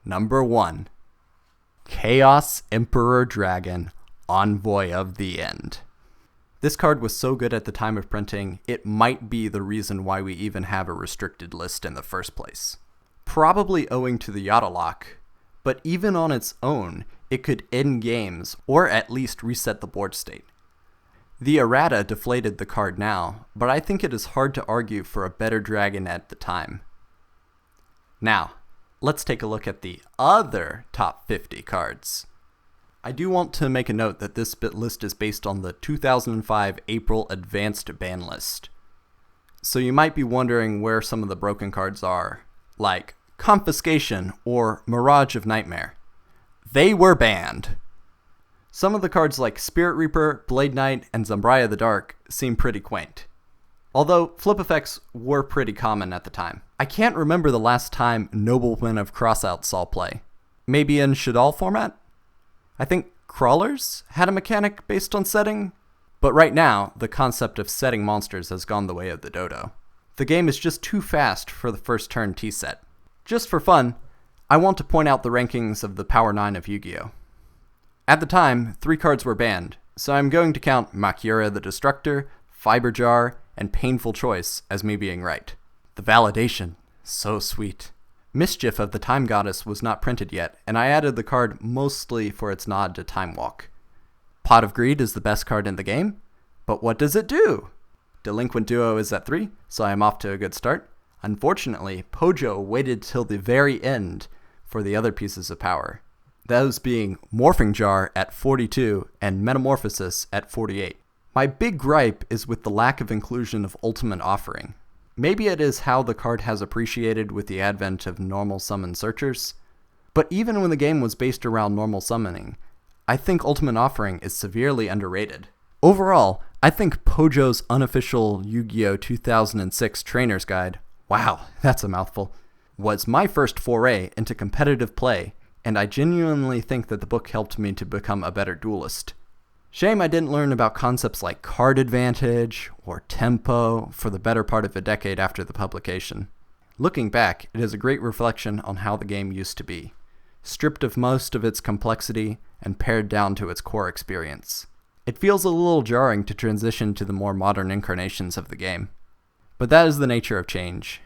E: number 1. Chaos Emperor Dragon, Envoy of the End. This card was so good at the time of printing, it might be the reason why we even have a restricted list in the first place. Probably owing to the Yada lock, but even on its own, it could end games, or at least reset the board state. The errata deflated the card now, but I think it is hard to argue for a better dragon at the time. Now, let's take a look at the other top 50 cards. I do want to make a note that this list is based on the 2005 April Advanced Ban List. So you might be wondering where some of the broken cards are, like Confiscation or Mirage of Nightmare. They were banned. Some of the cards like Spirit Reaper, Blade Knight, and Zambraya the Dark seem pretty quaint. Although flip effects were pretty common at the time. I can't remember the last time Noblemen of Crossout saw play. Maybe in Shadal format? I think Crawlers had a mechanic based on setting, but right now, the concept of setting monsters has gone the way of the dodo. The game is just too fast for the first turn T-set. Just for fun, I want to point out the rankings of the Power 9 of Yu-Gi-Oh! At the time, 3 cards were banned, so I'm going to count Makura the Destructor, Fiber Jar, and Painful Choice as me being right. The validation, so sweet. Mischief of the Time Goddess was not printed yet, and I added the card mostly for its nod to Time Walk. Pot of Greed is the best card in the game, but what does it do? Delinquent Duo is at 3, so I am off to a good start. Unfortunately, Pojo waited till the very end for the other pieces of power, those being Morphing Jar at 42 and Metamorphosis at 48. My big gripe is with the lack of inclusion of Ultimate Offering. Maybe it is how the card has appreciated with the advent of normal summon searchers, but even when the game was based around normal summoning, I think Ultimate Offering is severely underrated. Overall, I think Pojo's unofficial Yu-Gi-Oh! 2006 Trainer's Guide, wow, that's a mouthful, was my first foray into competitive play, and I genuinely think that the book helped me to become a better duelist. Shame I didn't learn about concepts like card advantage or tempo for the better part of a decade after the publication. Looking back, it is a great reflection on how the game used to be, stripped of most of its complexity and pared down to its core experience. It feels a little jarring to transition to the more modern incarnations of the game, but that is the nature of change.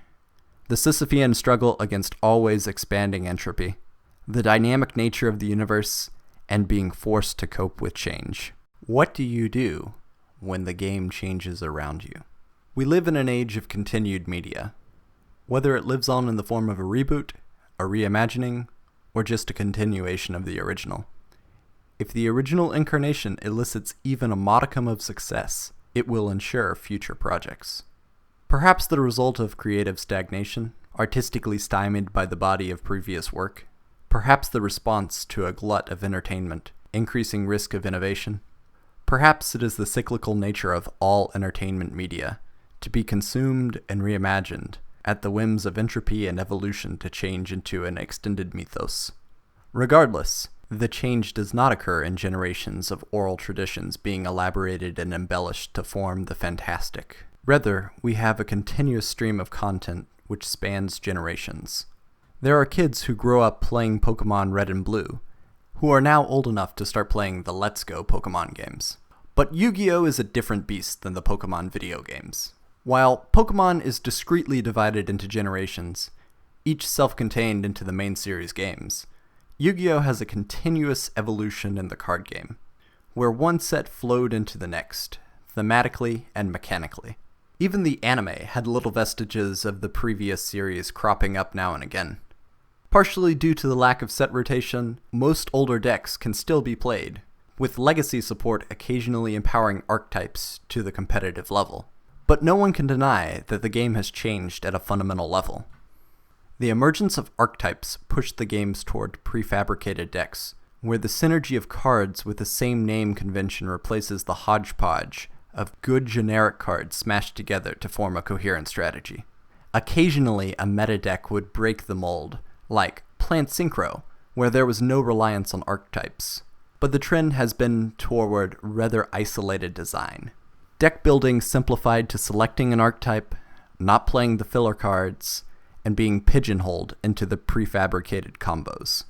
E: The Sisyphean struggle against always expanding entropy, the dynamic nature of the universe, and being forced to cope with change. What do you do when the game changes around you? We live in an age of continued media. Whether it lives on in the form of a reboot, a reimagining, or just a continuation of the original. If the original incarnation elicits even a modicum of success, it will ensure future projects. Perhaps the result of creative stagnation, artistically stymied by the body of previous work. Perhaps the response to a glut of entertainment, increasing risk of innovation. Perhaps it is the cyclical nature of all entertainment media, to be consumed and reimagined, at the whims of entropy and evolution to change into an extended mythos. Regardless, the change does not occur in generations of oral traditions being elaborated and embellished to form the fantastic. Rather, we have a continuous stream of content which spans generations. There are kids who grow up playing Pokemon Red and Blue, who are now old enough to start playing the Let's Go Pokemon games. But Yu-Gi-Oh! Is a different beast than the Pokemon video games. While Pokemon is discretely divided into generations, each self-contained into the main series games, Yu-Gi-Oh! Has a continuous evolution in the card game, where one set flowed into the next, thematically and mechanically. Even the anime had little vestiges of the previous series cropping up now and again. Partially due to the lack of set rotation, most older decks can still be played, with legacy support occasionally empowering archetypes to the competitive level. But no one can deny that the game has changed at a fundamental level. The emergence of archetypes pushed the games toward prefabricated decks, where the synergy of cards with the same name convention replaces the hodgepodge of good generic cards smashed together to form a coherent strategy. Occasionally, a meta deck would break the mold, like Plant Synchro, where there was no reliance on archetypes, but the trend has been toward rather isolated design. Deck building simplified to selecting an archetype, not playing the filler cards, and being pigeonholed into the prefabricated combos.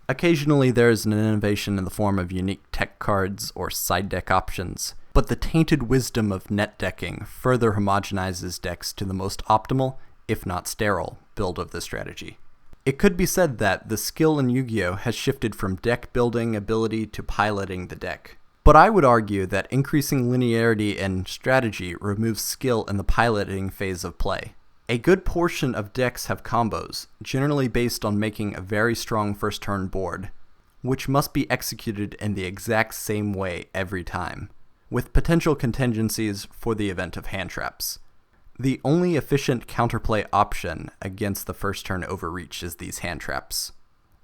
E: Occasionally there is an innovation in the form of unique tech cards or side deck options, but the tainted wisdom of net decking further homogenizes decks to the most optimal, if not sterile, build of the strategy. It could be said that the skill in Yu-Gi-Oh! Has shifted from deck building ability to piloting the deck. But I would argue that increasing linearity and strategy removes skill in the piloting phase of play. A good portion of decks have combos, generally based on making a very strong first turn board, which must be executed in the exact same way every time, with potential contingencies for the event of hand traps. The only efficient counterplay option against the first turn overreach is these hand traps.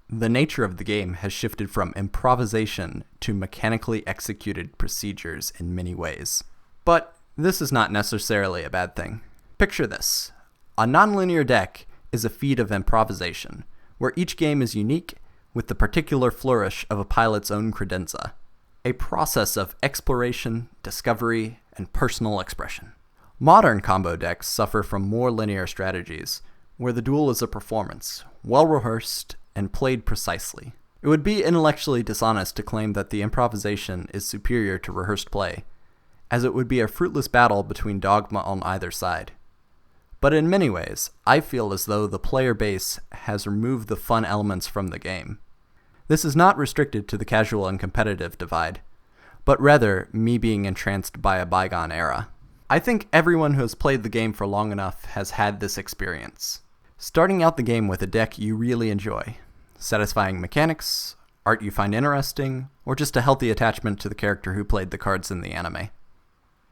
E: The nature of the game has shifted from improvisation to mechanically executed procedures in many ways. But this is not necessarily a bad thing. Picture this. A nonlinear deck is a feat of improvisation, where each game is unique with the particular flourish of a pilot's own credenza. A process of exploration, discovery, and personal expression. Modern combo decks suffer from more linear strategies, where the duel is a performance, well-rehearsed, and played precisely. It would be intellectually dishonest to claim that the improvisation is superior to rehearsed play, as it would be a fruitless battle between dogma on either side. But in many ways, I feel as though the player base has removed the fun elements from the game. This is not restricted to the casual and competitive divide, but rather me being entranced by a bygone era. I think everyone who has played the game for long enough has had this experience. Starting out the game with a deck you really enjoy, satisfying mechanics, art you find interesting, or just a healthy attachment to the character who played the cards in the anime.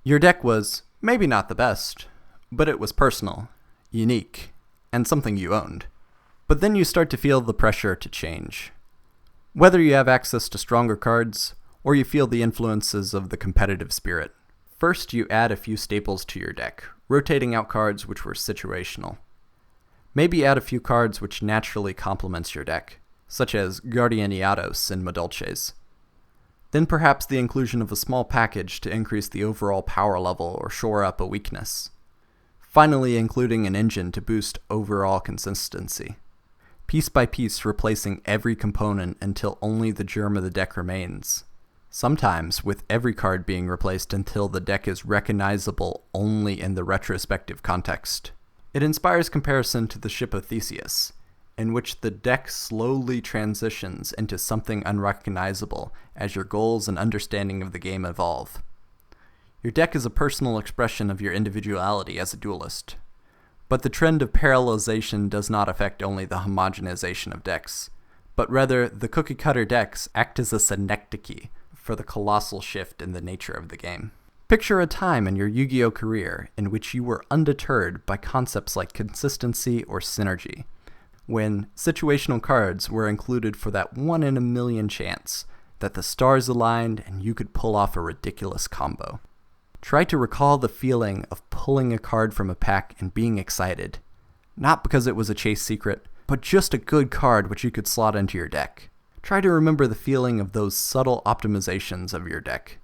E: Your deck was maybe not the best, but it was personal, unique, and something you owned. But then you start to feel the pressure to change. Whether you have access to stronger cards, or you feel the influences of the competitive spirit. First, you add a few staples to your deck, rotating out cards which were situational. Maybe add a few cards which naturally complements your deck, such as Guardian Iados and Madolches. Then perhaps the inclusion of a small package to increase the overall power level or shore up a weakness. Finally, including an engine to boost overall consistency. Piece by piece replacing every component until only the germ of the deck remains. Sometimes with every card being replaced until the deck is recognizable only in the retrospective context. It inspires comparison to the Ship of Theseus, in which the deck slowly transitions into something unrecognizable as your goals and understanding of the game evolve. Your deck is a personal expression of your individuality as a duelist. But the trend of parallelization does not affect only the homogenization of decks, but rather the cookie-cutter decks act as a synecdoche for the colossal shift in the nature of the game. Picture a time in your Yu-Gi-Oh! Career in which you were undeterred by concepts like consistency or synergy, when situational cards were included for that 1 in a million chance that the stars aligned and you could pull off a ridiculous combo. Try to recall the feeling of pulling a card from a pack and being excited, not because it was a chase secret, but just a good card which you could slot into your deck. Try to remember the feeling of those subtle optimizations of your deck,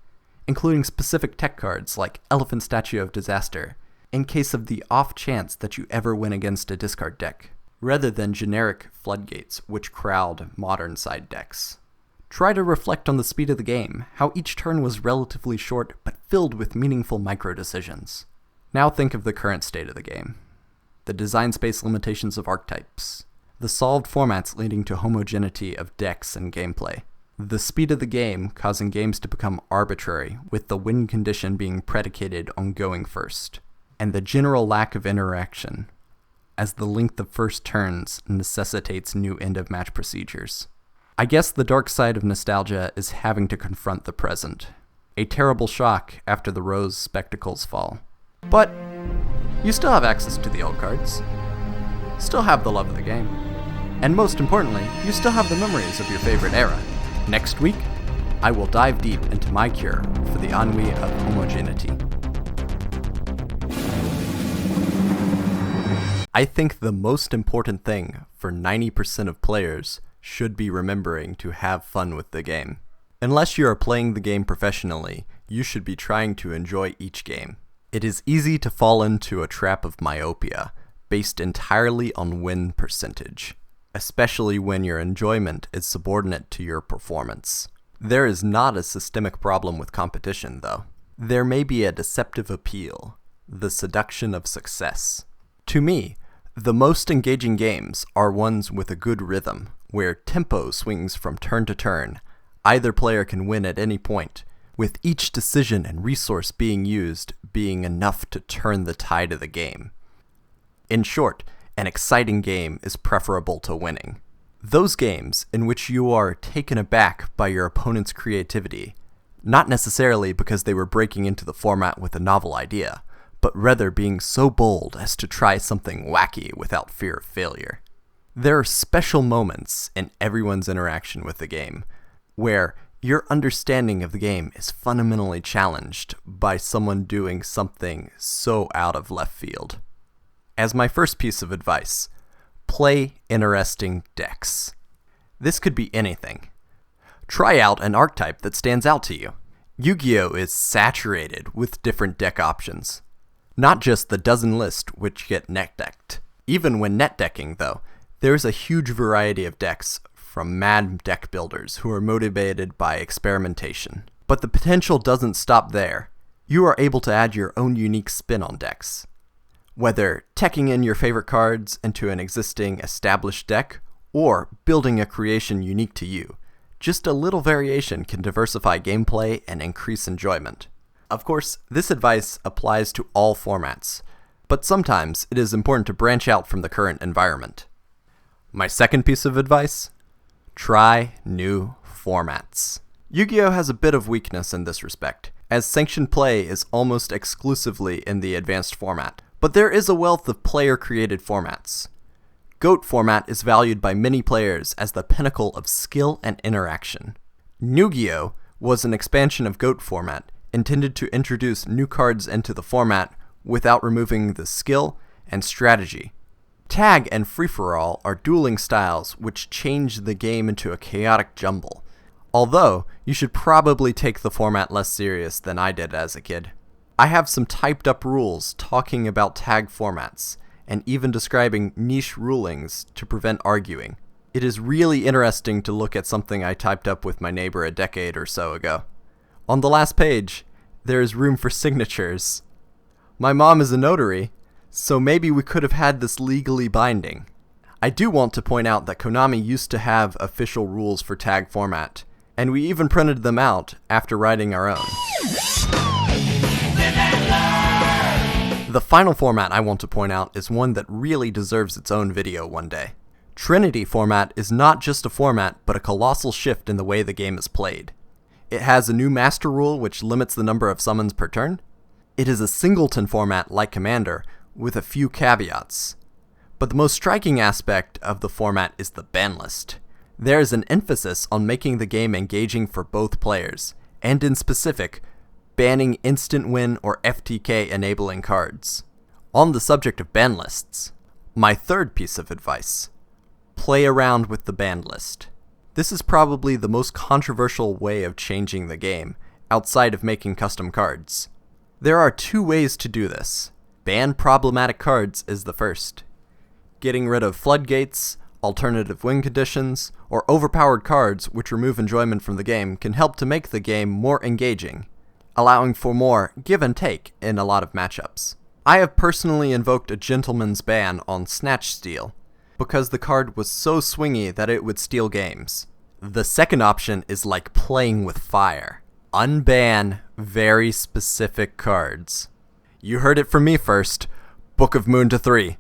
E: including specific tech cards like Elephant Statue of Disaster, in case of the off chance that you ever win against a discard deck, rather than generic floodgates which crowd modern side decks. Try to reflect on the speed of the game, how each turn was relatively short but filled with meaningful micro-decisions. Now think of the current state of the game. The design space limitations of archetypes. The solved formats leading to homogeneity of decks and gameplay. The speed of the game causing games to become arbitrary, with the win condition being predicated on going first. And the general lack of interaction, as the length of first turns necessitates new end-of-match procedures. I guess the dark side of nostalgia is having to confront the present. A terrible shock after the rose spectacles fall. But you still have access to the old cards. Still have the love of the game. And most importantly, you still have the memories of your favorite era. Next week, I will dive deep into my cure for the ennui of homogeneity. I think the most important thing for 90% of players should be remembering to have fun with the game. Unless you are playing the game professionally, you should be trying to enjoy each game. It is easy to fall into a trap of myopia, based entirely on win percentage, especially when your enjoyment is subordinate to your performance. There is not a systemic problem with competition, though. There may be a deceptive appeal, the seduction of success. To me, the most engaging games are ones with a good rhythm, where tempo swings from turn to turn. Either player can win at any point, with each decision and resource being used being enough to turn the tide of the game. In short, an exciting game is preferable to winning. Those games in which you are taken aback by your opponent's creativity, not necessarily because they were breaking into the format with a novel idea, but rather being so bold as to try something wacky without fear of failure. There are special moments in everyone's interaction with the game where your understanding of the game is fundamentally challenged by someone doing something so out of left field. As my first piece of advice, play interesting decks. This could be anything. Try out an archetype that stands out to you. Yu-Gi-Oh! Is saturated with different deck options. Not just the dozen list which get net decked. Even when net decking, though, there's a huge variety of decks from mad deck builders who are motivated by experimentation. But the potential doesn't stop there. You are able to add your own unique spin on decks. Whether teching in your favorite cards into an existing established deck, or building a creation unique to you, just a little variation can diversify gameplay and increase enjoyment. Of course, this advice applies to all formats, but sometimes it is important to branch out from the current environment. My second piece of advice: try new formats. Yu-Gi-Oh! Has a bit of weakness in this respect, as sanctioned play is almost exclusively in the advanced format, but there is a wealth of player-created formats. GOAT format is valued by many players as the pinnacle of skill and interaction. Yu-Gi-Oh! Was an expansion of GOAT format, intended to introduce new cards into the format without removing the skill and strategy. Tag and free-for-all are dueling styles which change the game into a chaotic jumble, although you should probably take the format less serious than I did as a kid. I have some typed up rules talking about tag formats, and even describing niche rulings to prevent arguing. It is really interesting to look at something I typed up with my neighbor a decade or so ago. On the last page, there is room for signatures. My mom is a notary, so maybe we could have had this legally binding. I do want to point out that Konami used to have official rules for tag format, and we even printed them out after writing our own. The final format I want to point out is one that really deserves its own video one day. Trinity format is not just a format, but a colossal shift in the way the game is played. It has a new master rule which limits the number of summons per turn. It is a singleton format like Commander, with a few caveats. But the most striking aspect of the format is the ban list. There is an emphasis on making the game engaging for both players, and in specific, banning instant win or FTK enabling cards. On the subject of ban lists, my third piece of advice: play around with the ban list. This is probably the most controversial way of changing the game, outside of making custom cards. There are two ways to do this. Ban problematic cards is the first. Getting rid of floodgates, alternative win conditions, or overpowered cards which remove enjoyment from the game can help to make the game more engaging, allowing for more give and take in a lot of matchups. I have personally invoked a gentleman's ban on Snatch Steal, because the card was so swingy that it would steal games. The second option is like playing with fire. Unban very specific cards. You heard it from me first. Book of Moon to 3.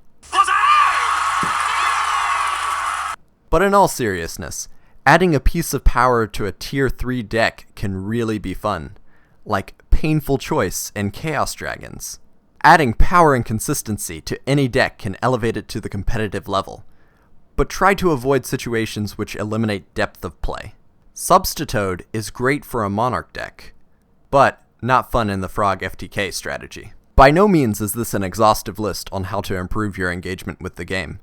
E: But in all seriousness, adding a piece of power to a tier 3 deck can really be fun, like Painful Choice and Chaos Dragons. Adding power and consistency to any deck can elevate it to the competitive level, but try to avoid situations which eliminate depth of play. Substitute is great for a Monarch deck, but not fun in the Frog FTK strategy. By no means is this an exhaustive list on how to improve your engagement with the game,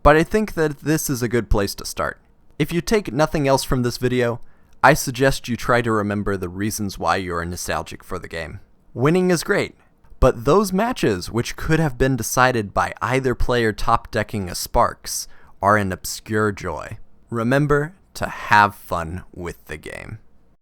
E: but I think that this is a good place to start. If you take nothing else from this video, I suggest you try to remember the reasons why you are nostalgic for the game. Winning is great, but those matches which could have been decided by either player top decking a Sparks are an obscure joy. Remember to have fun with the game.